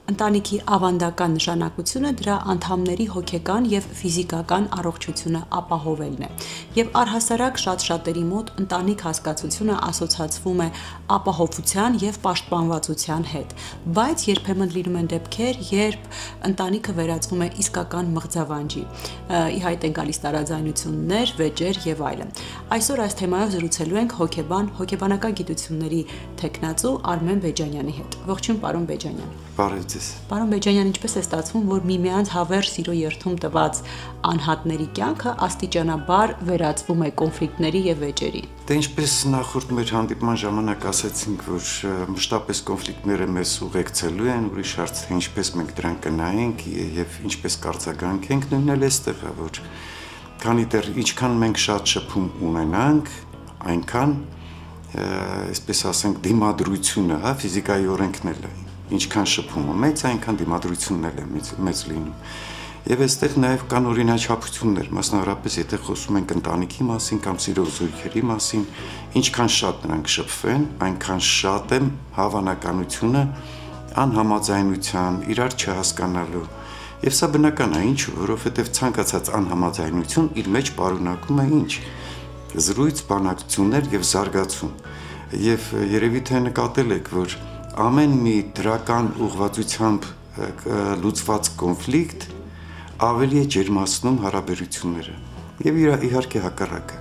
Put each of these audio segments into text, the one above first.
Ընտանիքի ավանդական նշանակությունը դրա անդամների հոգեկան և ֆիզիկական առողջությունը ապահովելն է, և առհասարակ շատ-շատերի մոտ ընտանիք հասկացությունը ասոցացվում է ապահովության և պաշտպանվածության հետ, բայց երբեմն լինում են դեպքեր, երբ ընտանիքը վերածվում է իսկական մղձավանջի, ի հայտ են գալիս տարաձայնություններ, վեճեր և այլն։ Այսօր այս թեմայով զրուցելու ենք հոգեբան, հոգեբանական գիտությունների թեկնածու Արմեն Բեջանյանի հետ։ Ողջույն, պարոն Բեջանյան։ Բարև ձեզ։ Պարոն Բեջանյան, ինչպես է ստացվում, որ միմյանց հավերժ սիրո երթում տված անհատների կյանքը աստիճանաբար վերածվում է կոնֆլիկտների եւ վեճերի։ Դե ինչպես նախորդ մեր հանդիպման ժամանակ ասացինք, որ մշտապես կոնֆլիկտները մեզ ուղեկցելու են, ուրիշ հարց թե ինչպես մենք դրան կնայենք եւ ինչպես կարձագանքենք, նույնն էլ էստեղ է, որ քանի դեռ ինչքան մենք շատ շփում ունենանք, այնքան այսպես ասենք դիմադրությունը, հա, ֆիզիկայի օրենքն էլ է։ Ինչքան շփումը մեծ, այնքան դիմադրությունն էլ է մեծ լինում։ Եվ այստեղ նաև կան օրինաչափություններ, մասնավորապես եթե խոսում ենք ընտանիքի մասին կամ սիրո զույգերի մասին, ինչքան շատ նրանք շփվեն, այնքան շատ է հավանականությունը անհամաձայնության, իրար չհասկանալու։ Եվ սա բնական է, ինչու, որովհետև ցանկացած անհամաձայնություն իր մեջ պարունակում է ինչ։ Զրույց, բանակցություններ եւ զարգացում։ Եվ երևի թե նկատել եք, որ ամեն մի դրական ուղղվածությամբ լուծված կոնֆլիկտ ավելի է ջերմացնում հարաբերությունները եւ իհարկե հակառակը։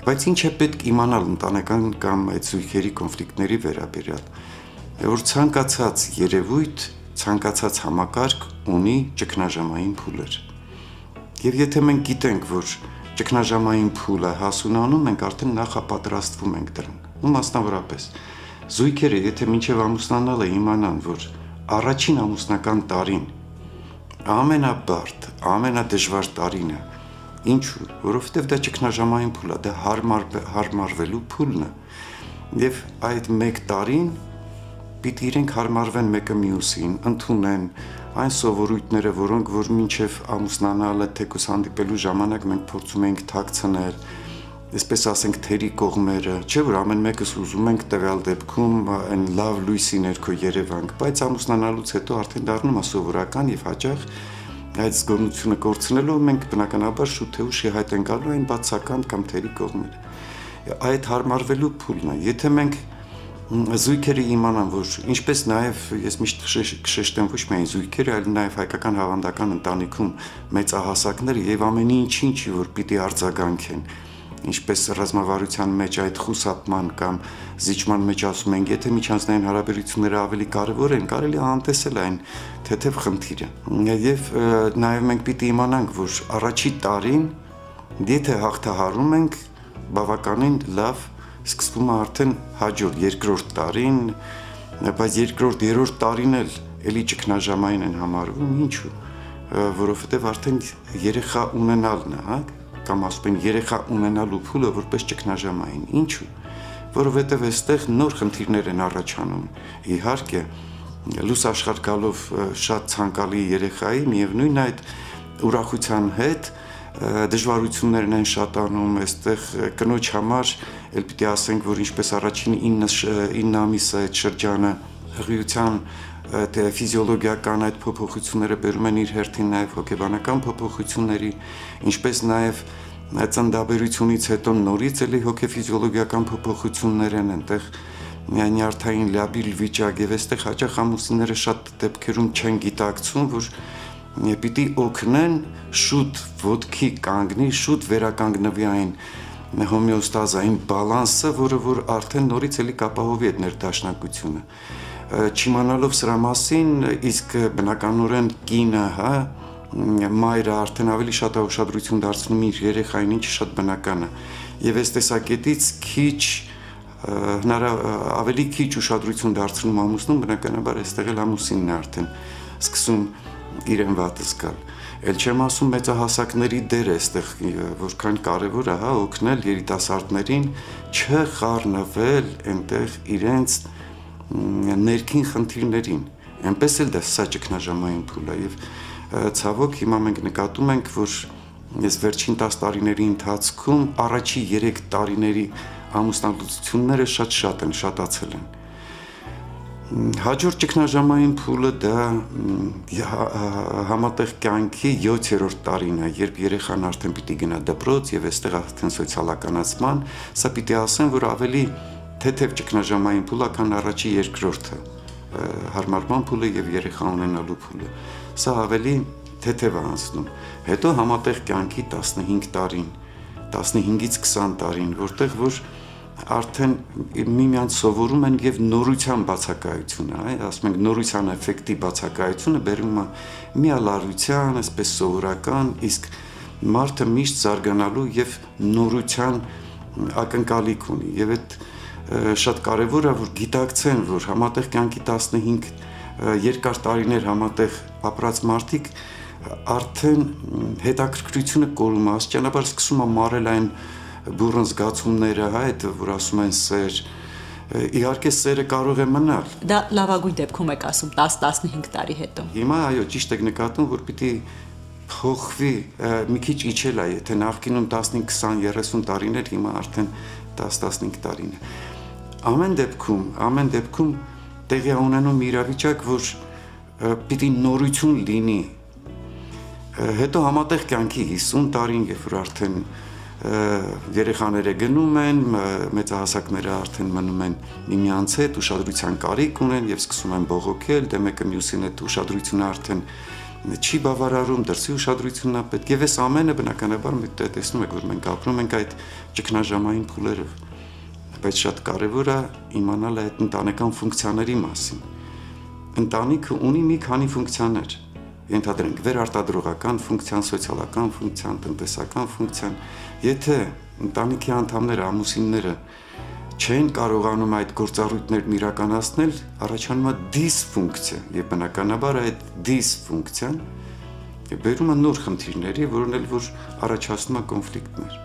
Բայց ինչ է պետք իմանալ ընտանեկան կամ այդ զույգերի կոնֆլիկտների վերաբերյալ, որ ցանկացած երևույթ, ցանկացած համակարգ ունի ճգնաժամային փուլեր։ Եվ եթե մենք գիտենք, որ ճգնաժամային փուլը հասունանում, մենք արդեն նախապատրաստվում ենք դրան։ Ու մասնավորապես զույգերը, եթե մինչև ամուսնանալը իմանան, որ առաջին ամուսնական տարին ամենաբարդ, ամենադժվար տարին է, ինչու, որովհետև դա ճգնաժամային փուլ է, դա հարմարվելու փուլն է, եւ այդ մեկ տարին պիտի իրենք հարմարվեն մեկը մյուսին, ընդունեն այն սովորույթները, որոնք որ մինչև ամուսնանալը թեկուզ հանդիպելու ժամանակ մենք փորձում ենք թաքցնել, այսպես ասենք թերի կողմերը, չէ՞ որ ամեն մեկս ուզում ենք տվյալ դեպքում այն լավ լույսի ներքո երևանք, բայց ամուսնանալուց հետո արդեն դառնում է սովորական եւ հաճախ այդ զգոնությունը կորցնելով մենք բնականաբար շուտ թե ուշ հայտ ենք գալու այն բացական կամ թերի կողմերը։ Այդ հարմարվելու փուլն է։ Եթե մենք զույգերը իմանան, որ ինչպես նաև ես միշտ կշեշտեմ ոչ միայն զույգերը, այլ նաև հայկական հավանդական ընտանիքում մեծահասակները եւ ամեն ինչի, որ պիտի արձագանքեն, ինչպես ռազմավարության մեջ այդ խուսափման կամ զիջման մեջ ասում են, եթե միջանձնային հարաբերությունները ավելի կարևոր են, կարելի է անտեսել այն թեթև խնդիրը։ Եվ նաև մենք պիտի իմանանք, որ առաջի տարին, եթե հաղթահարում ենք, բավականին լավ սկսվում է արդեն հաջորդ երկրորդ տարին, բայց երկրորդ, երրորդ տարին էլ էլի ճգնաժամային են համարվում, ինչու, որովհետև արդեն երեխա ունենալն է, հա, կամ ասում են երեխա ունենալու փուլը որպես ճգնաժամային, ինչու, որովհետև այստեղ նոր խնդիրներ են առաջանում, իհարկե, լույս աշխարհ գալով շատ ցանկալի երեխայի, միևնույն այդ ուրախության հետ դժվարություններն են շատանում, այստեղ կնոջ համար էլ պիտի ասենք, որ ինչպես առաջին 9 ամիսը այդ շրջանը հղիության ֆիզիոլոգիական այդ փոփոխությունները բերում են իր հերթին նաև հոգեբանական փոփոխությունների, ինչպես նաև ծննդաբերությունից հետո նորից էլի հոգեֆիզիոլոգիական փոփոխություններ են այնտեղ նյարդային լաբիլ վիճակ եւ այստեղ հաճախ ամուսինները շատ դեպքերում չեն գիտակցում, որ պիտի օգնեն շուտ ոտքի կանգնի, շուտ վերականգնվի այն հոմեոստազային բալանսը, որը որ արդեն նորից էլի կապահովի այդ ներդաշնակությունը։ Չիմանալով սրա մասին, իսկ բնականորեն կինը, հա, մայրը արդեն ավելի շատ ուշադրություն դարձնում իր երեխային, ինչը շատ բնական է։ Եվ այս տեսակետից ավելի քիչ ուշադրություն դարձնում ամուսնուն, բնականաբար այստեղ էլ ամուսինն է արդեն սկսում իրեն վատը զգալ։ Էլ չեմ ասում մեծահասակների դերը այստեղ որքան կարևոր է, հա, օգնել երիտասարդներին չխառնվել այնտեղ իրենց ներքին խնդիրներին։ Այնպես էլ դա սա ճգնաժամային փուլ է եւ ցավոք հիմա մենք նկատում ենք, որ ես վերջին 10 տարիների ընթացքում առաջի 3 տարիների ամուսնալուծությունները շատ են, շատացել են։ Հաջորդ ճգնաժամային փուլը դա համատեղ կյանքի 7-րդ տարին է, երբ երեխան արդեն պիտի գնա դպրոց եւ այստեղ արդեն սոցիալականացման, սա պիտի ասեմ, որ ավելի թեթև ճգնաժամային փուլ է, քան առաջի երկրորդը, հարմարման փուլը եւ երեխա ունենալու փուլը։ Սա ավելի թեթև է անցնում։ Հետո համատեղ կյանքի 15 տարին, 15-ից 20 տարին, որտեղ որ արդեն միմյանց սովորում են եւ նորության բացակայությունը, ասում ենք նորության էֆեկտի բացակայությունը բերում է միալարության, այսպես սովորական, իսկ մարդը միշտ զարգանալու եւ նորության ակնկալիք ունի եւ այդ շատ կարեւոր է որ գիտակցեն որ համատեղ կյանքի 15 երկար տարիներ համատեղ ապրած մարդիկ արդեն հետաքրքրությունը կորում է, աստիճանաբար սկսում է մարել այն բուրըն զգացումները, այդ որ ասում են սեր, իհարկե սերը կարող է մնալ։ Դա լավագույն դեպքում եք ասում 10-15 տարի հետո։ Հիմա այո, ճիշտ եք նկատում, որ պիտի փոխվի, մի քիչ իջել է, եթե նախկինում 15, 20, 30 տարիներ, հիմա արդեն 10-15 տարին է։ Ամեն դեպքում տեղի ունենում իրավիճակ, որ պիտի նորություն լինի։ Հետո համատեղ կյանքի 50 տարին, երբ որ արդեն երեխաները գնում են, մեծահասակները արդեն մնում են միմյանց հետ, ուշադրության կարիք ունեն եւ սկսում են բողոքել, դե մեկը մյուսին հետ ուշադրությունը արդեն չի բավարարում, դրսի ուշադրությունն է պետք։ Եվ այս ամենը բնականաբար տեսնում եք, որ մենք ապրում ենք այդ ճգնաժամային փուլերով։ Բայց շատ կարեւոր է իմանալ այդ ընտանեկան ֆունկցիաների մասին։ Ընտանիքը ունի մի քանի ֆունկցիաներ։ Ենթադրենք վերարտադրողական ֆունկցիան, սոցիալական ֆունկցիան, տնտեսական ֆունկցիան։ Եթե ընտանիքի անդամները, ամուսինները չեն կարողանում այդ գործառույթներն իրականացնել, առաջանում է դիսֆունկցիա, եւ բնականաբար այդ դիսֆունկցիան բերում է նոր խնդիրների, որն էլ որ առաջացնում է կոնֆլիկտներ։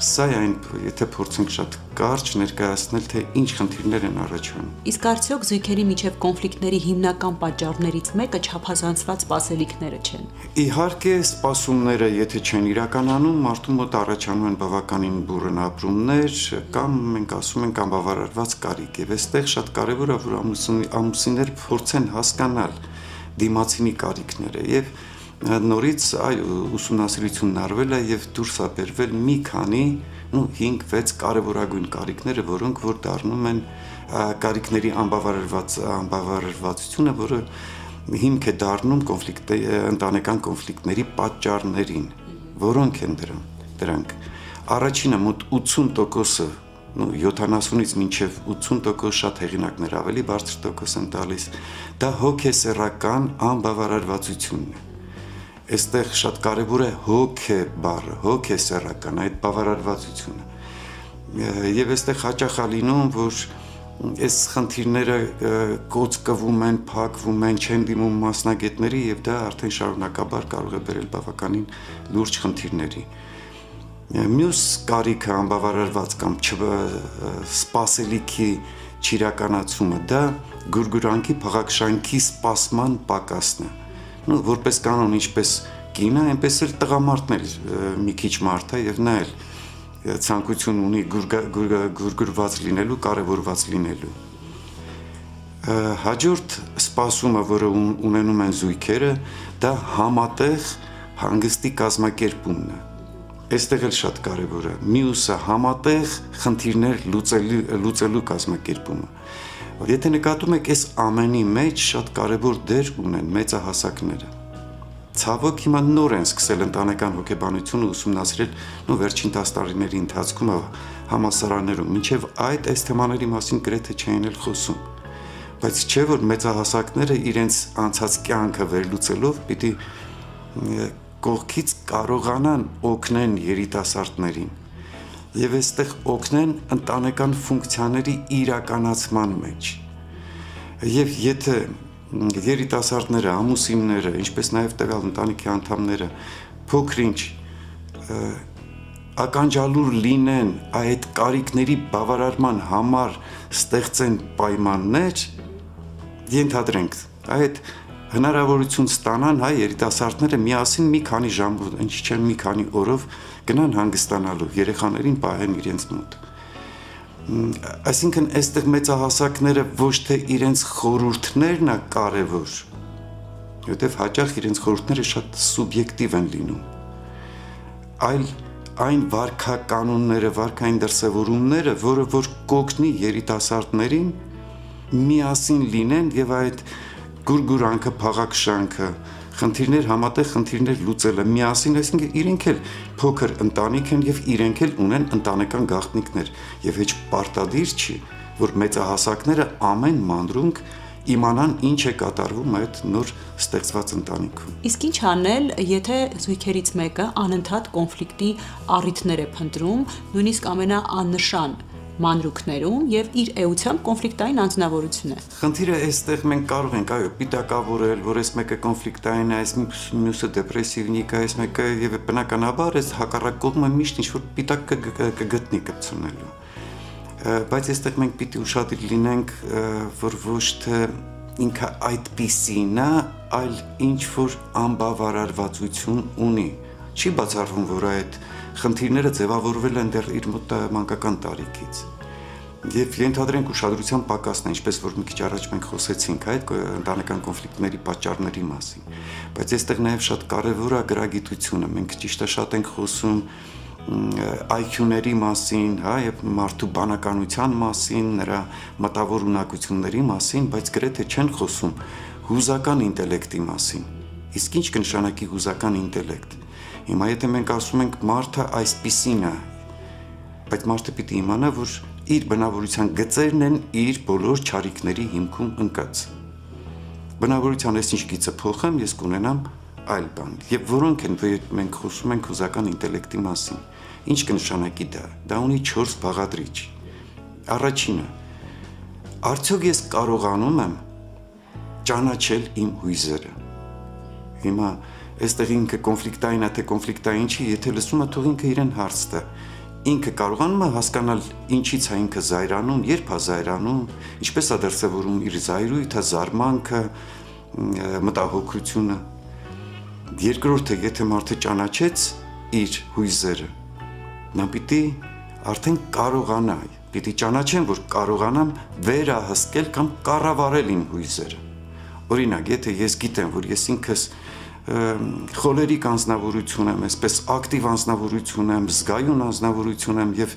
Սա այն, եթե փորձենք շատ կարճ ներկայացնել, թե ինչ խնդիրներ են առաջանում։ Իսկ արդյոք զույգերի միջև կոնֆլիկտների հիմնական պատճառներից մեկը չափազանցված սպասելիքները չեն։ Իհարկե, սպասումները, եթե չեն իրականանում, մարդու մոտ առաջանում են բավականին բուռն ապրումներ, կամ մենք ասում ենք անբավարարված կարիք։ Եվ այստեղ շատ կարևոր է, որ ամուսինները փորձեն հասկանալ դիմացինի կարիքները եւ նորից ուսումնասիրությունն արվել է եւ դուրս է բերվել մի քանի 5-6 կարևորագույն կարիքները, որոնք որ դառնում են կարիքների անբավարարվածությունը, որը հիմք է դառնում ընտանեկան կոնֆլիկտների պատճառներին, որոնք են դրանք։ Առաջինը մոտ 80%-ը 70-ից մինչև 80% շատ հեղինակներ ավելի բարձր տոկոս են տալիս, դա հոգեսեռական անբավարարվածությունն է։ Այստեղ շատ կարևոր է հոգե բառը, հոգեսեռական այդ բավարարվածությունը։ Եվ այստեղ հաճախ է լինում, որ այս խնդիրները կոծկվում են, փակվում են, չեն դիմում մասնագետների եւ դա արդեն շարունակաբար կարող է բերել բավականին լուրջ խնդիրների։ Մյուս կարիքը անբավարարված կամ սպասելիքի չիրականացումը դա գուրգուրանքի փաղաքշանքի սպասման պակասն է։ Որպես կանոն ինչպես կինը, այնպես էլ տղամարդն էլ մի քիչ մարդ է եւ նա էլ ցանկություն ունի գուրգուրված լինելու, կարևորված լինելու։ Հաջորդ սպասումը, որը ունենում են զույգերը, դա համատեղ հանգստի կազմակերպումն է։ Այստեղ էլ շատ կարևոր է։ Մյուսը համատեղ խնդիրներ լուծելու կազմակերպումը։ Եթե նկատում եք, այս ամենի մեջ շատ կարևոր դեր ունեն մեծահասակները։ Ցավոք հիմա նոր են սկսել ընտանեկան հոգեբանությունը ուսումնասիրել վերջին 10 տարիների ընթացքում համալսարաններում, մինչև այս թեմաների մասին գրեթե չէին էլ խոսում։ Բայց չէ որ մեծահասակները իրենց անցած կյանքը վերլուծելով պիտի կողքից կարողանան օգնեն երիտասարդներին եւ այստեղ օգնեն ընտանեկան ֆունկցիաների իրականացման մեջ։ Եվ եթե երիտասարդները, ամուսինները, ինչպես նաեւ տվյալ ընտանիքի անդամները փոքրինչ ականջալուր լինեն այդ կարիքների բավարարման համար ստեղծեն պայմաններ, ենթադրենք այդ հնարավորություն ստանան երիտասարդները միասին մի քանի ժամ, ինչի չէ մի քանի օրով գնան հանգստանալու, երեխաներին պահեն իրենց մոտ։ Այսինքն այստեղ մեծահասակները ոչ թե իրենց խորհուրդներն է կարևոր, որտեղ հաճախ իրենց խորհուրդները շատ սուբյեկտիվ են լինում, այլ այն վարքականոնները, վարքային դրսևորումները, որը որ կօգնի երիտասարդներին միասին լինեն եւ այդ գուրգուրանքը, փաղաքշանքը, խնդիրներ համատեղ խնդիրներ լուծելը միասին, այսինքն իրենք էլ փոքր ընտանիք են եւ իրենք էլ ունեն ընտանեկան գաղտնիքներ եւ հեչ պարտադիր չի, որ մեծահասակները ամեն մանրունք իմանան ինչ է կատարվում այդ նոր ստեղծված ընտանիքում։ Իսկ ինչ անել, եթե զույգերից մեկը անընդհատ կոնֆլիկտի առիթներ է փնտրում, նույնիսկ ամենաաննշան մանրուքներում եւ իր էությամբ կոնֆլիկտային անձնավորություն է։ Խնդիրը այստեղ մենք կարող ենք, այո, պիտակավորել, որ այս մեկը կոնֆլիկտային է, այս մյուսը դեպրեսիվնիկ է, այս մեկը եւ բնականաբար այս հակառակ կողմը միշտ ինչ-որ պիտակ կգտնի կպցնելու։ Բայց այստեղ մենք պիտի ուշադիր լինենք, որ ոչ թե ինքը այդպիսին է, այլ ինչ-որ անբավարարվածություն ունի։ Չի բացառվում, որ այդ խնդիրները ձևավորվել են դեռ իր մոտ մանկական տարիքից։ Եվ ենթադրենք ուշադրության պակասն է, ինչպես որ մի քիչ առաջ մենք խոսեցինք այդ ընտանեկան կոնֆլիկտների պատճառների մասին։ Բայց այստեղ նաև շատ կարևոր է գրագիտությունը։ Մենք ճիշտ է շատ ենք խոսում IQ-ների մասին, հա, եւ մարդու բանականության մասին, նրա մտավոր ունակությունների մասին, բայց գրեթե չեն խոսում հուզական ինտելեկտի մասին։ Իսկ ինչ կնշանակի հուզական ինտելեկտ։ Հիմա եթե մենք ասում ենք մարդը այսպիսին է, բայց մարդը պիտի իմանա, որ իր բնավորության գծերն են իր բոլոր չարիքների հիմքում ընկած։ Բնավորության այսինչ գիծը փոխեմ, ես կունենամ այլ բան։ Եվ որոնք են, որ մենք խոսում ենք հուզական ինտելեկտի մասին։ Ինչ կնշանակի դա։ Դա ունի 4 բաղադրիչ։ Առաջինը, արդյոք ես կարողանում եմ ճանաչել իմ հույզերը։ Հիմա այստեղ ինքը կոնֆլիկտային է, թե կոնֆլիկտային չի, եթե լսում է, թող ինքը իրեն հարց տա։ Ինքը կարողանում է հասկանալ ինչից է ինքը զայրանում, երբ է զայրանում, ինչպես է դրսևորում իր զայրույթը, զարմանքը, մտահոգությունը։ Երկրորդը, եթե մարդը ճանաչեց իր հույզերը, նա պիտի արդեն կարողանա, պիտի ճանաչեմ, որ կարողանամ վերահսկել կամ կառավարել իմ հույզերը։ Օրինակ, եթե ես գիտեմ, որ ես ինքս խոլերիկ անձնավորություն եմ, այսպես ակտիվ անձնավորություն եմ, զգայուն անձնավորություն եմ եւ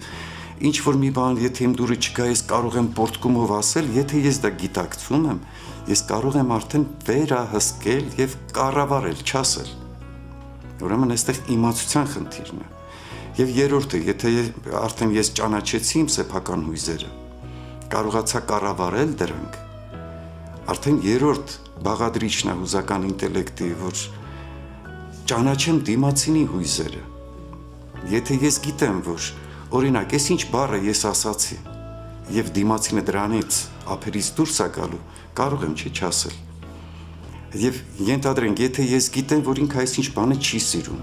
ինչ որ մի բան, եթե իմ դուրը չգա, ես կարող եմ պորտկումով ասել, եթե ես դա գիտակցում եմ, ես կարող եմ արդեն վերահսկել եւ կառավարել, չասել։ Ուրեմն այստեղ իմացության խնդիրն է։ Եվ երրորդը, եթե արդեն ես ճանաչեցի իմ սեփական հույզերը, կարողացա կառավարել դրանք, արդեն երրորդ բաղադրիչն է հուզական ինտելեկտի, որ ճանաչեմ դիմացինի հույզերը։ Եթե ես գիտեմ, որ օրինակ, ես ինչ բառը ես ասացի, եւ դիմացինը դրանից ափերից դուրս է գալու, կարող եմ չասել։ Եվ ենթադրենք, եթե ես գիտեմ, որ ինքը այսինչ բանը չի սիրում,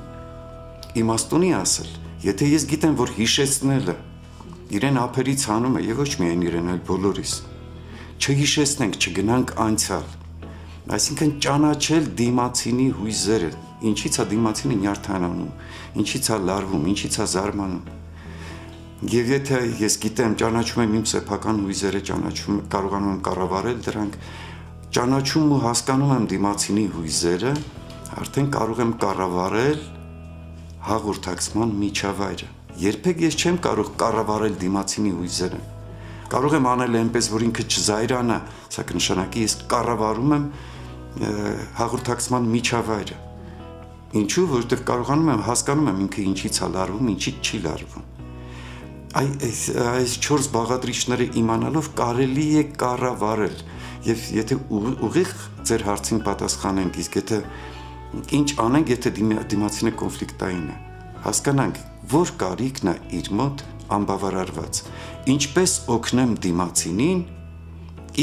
իմաստունի ասել, եթե ես գիտեմ, որ հիշեցնելը իրեն ափերից հանում է եւ ոչ միայն իրեն, այլ բոլորիս, չհիշեցնենք, չգնանք անցյալ։ Այսինքն ճանաչել դիմացինի հույզերը, ինչից է դիմացինը նյարդայնանում, ինչից է լարվում, ինչից է զարմանում։ Եվ եթե ես գիտեմ, ճանաչում եմ իմ սեփական հույզերը, կարողանում եմ կառավարել դրանք, ճանաչում ու հասկանում եմ դիմացինի հույզերը, արդեն կարող եմ կառավարել հաղորդակցման միջավայրը։ Երբեք ես չեմ կարող կառավարել դիմացինի հույզերը։ Կարող եմ անել այնպես, որ ինքը չզայրանա, սա կնշանակի ես կառավարում եմ հաղորդակցման միջավայրը։ Ինչու, որովհետև կարողանում եմ հասկանում եմ ինքը ինչից է լարվում, ինչից չի լարվում։ Այս 4 բաղադրիչները իմանալով կարելի է կառավարել, եւ եթե ուղիղ ձեր հարցին պատասխանենք, իսկ եթե ինչ անենք, եթե դիմացինը կոնֆլիկտային է, հասկանանք, որ կարիքն է իր մոտ անբավարարված, ինչպես օգնեմ դիմացինին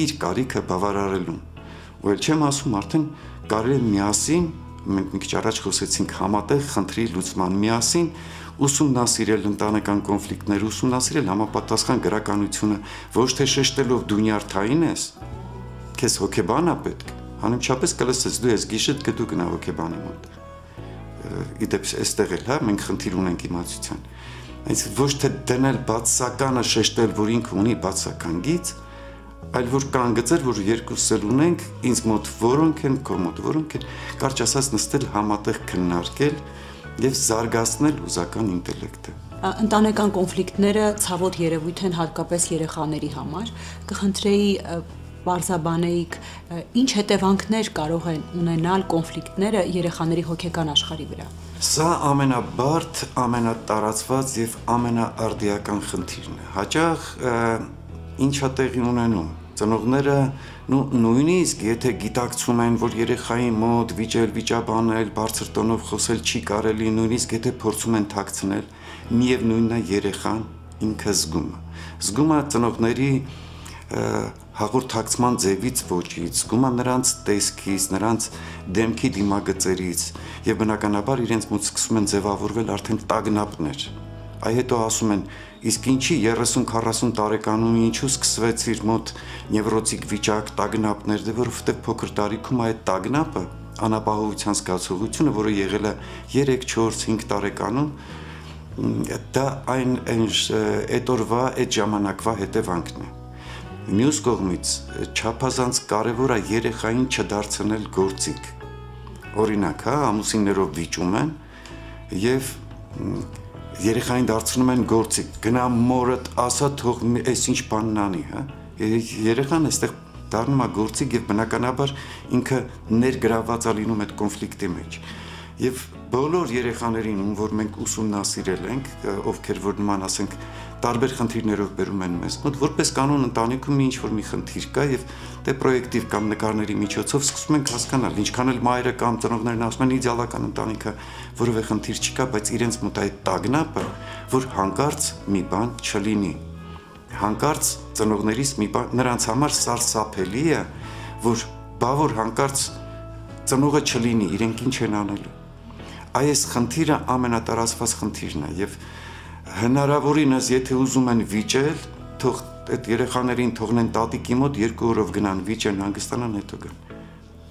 իր կարիքը բավարարելուն։ Ու էլ չեմ ասում, արդեն կարելի է միասին, մենք մի քիչ առաջ խոսեցինք համատեղ խնդրի լուծման, միասին ուսումնասիրել ընտանեկան կոնֆլիկտներ, ուսումնասիրել համապատասխան գրականությունը, ոչ թե շեշտելով դու նյարդային ես, քեզ հոգեբան է պետք, անմիջապես կլսես դու ես գիշեր դու գնա հոգեբանի մոտ։ Իդեպ այստեղ էլ, հա, մենք խնդիր ունենք իմացության։ Այս ոչ թե դնել բացականը շեշտել, որ ինքը ունի բացական գիծ, այլ որ կան գծեր, որ երկուսս էլ ունենք, ինձ մոտ որոնք են, քո մոտ որոնք են, կարճ ասած նստել համատեղ քննարկել եւ զարգացնել հուզական ինտելեկտը։ Ընտանեկան կոնֆլիկտները ցավոտ երևույթ են հատկապես երեխաների համար։ Կխնդրեի բարձաբանեիք, ինչ հետևանքներ կարող են ունենալ կոնֆլիկտները երեխաների հոգեկան աշխարհի վրա։ Սա ամենաբարդ, ամենատարածված եւ ամենաարդիական խնդիրն է։ Հաճախ ինչա տեղի ունենում։ Ծնողները նույնիսկ եթե գիտակցում են, որ երեխայի մոտ վիճել, վիճաբանել, բարձր տոնով խոսել չի կարելի, նույնիսկ եթե փորձում են թաքցնել, միևնույնն է երեխան ինքը զգում է ծնողների հաղորդակցման ձևից ոճից, զգում է նրանց տեսքից, նրանց դեմքի դիմագծերից եւ բնականաբար իրենց մոտ սկսում են ձևավորվել արդեն տագնապներ։ Այ հետո ասում են, իսկ ինչի 30-40 տարեկանում ինչու սկսվեց իր մոտ նևրոտիկ վիճակ, տագնապներ, դե որովհետեւ փոքր տարիքում այդ տագնապը, անապահովության զգացողությունը, որը եղել է 3, 4, 5 տարեկանում, դա այդ օրվա, այդ ժամանակվա հետևանքն է։ Մյուս կողմից չափազանց կարևոր է երեխային չդարձնել գործիք։ Օրինակ, ամուսիններով վիճում են եւ երեխային դարձնում են գործիք։ Գնա մորդ ասա թող այս ինչ բանն անի, Երեխան այստեղ դառնում է գործիք եւ բնականաբար ինքը ներգրավված է լինում այդ կոնֆլիկտի մեջ։ Եվ բոլոր երեխաներին, որ մենք ուսումնասիրել ենք, ովքեր որ նման ասենք տարբեր խնդիրներով բերում են մեզ մոտ, որպես կանոն ընտանիքում ինչ-որ մի խնդիր կա եւ դե պրոյեկտիվ կամ նկարների միջոցով սկսում ենք հասկանալ, ինչքան էլ մայրը կամ ծնողներն ասում են իդեալական ընտանիքը, որովե խնդիր չկա, բայց իրենց մոտ այդ տագնապը, որ հանկարծ մի բան չլինի, հանկարծ ծնողներից մի բան նրանց համար սարսափելի է, որ հանկարծ ծնողը չլինի, իրենք ինչ են անելու։ Այս խնդիրը ամենատարածված խնդիրն է եւ հնարավորինս եթե ուզում են վիճել, թող այդ երեխաներին թողնեն տատիկի մոտ 2 օրով գնան վիճեն, հանգստանան, հետո գան։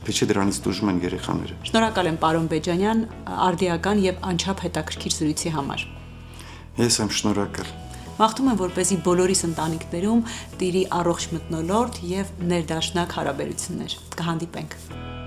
Փեչե դրանից դժում են երեխաները։ Շնորհակալ եմ պարոն Բեջանյան արդիական եւ անչափ հետաքրքիր զրույցի համար։ Ես եմ շնորհակալ։ Մաղթում եմ, որպեսզի բոլորիս ընտանիքներում տիրի առողջ մթնոլորտ եւ ներդաշնակ հարաբերություններ։ Կհանդիպենք։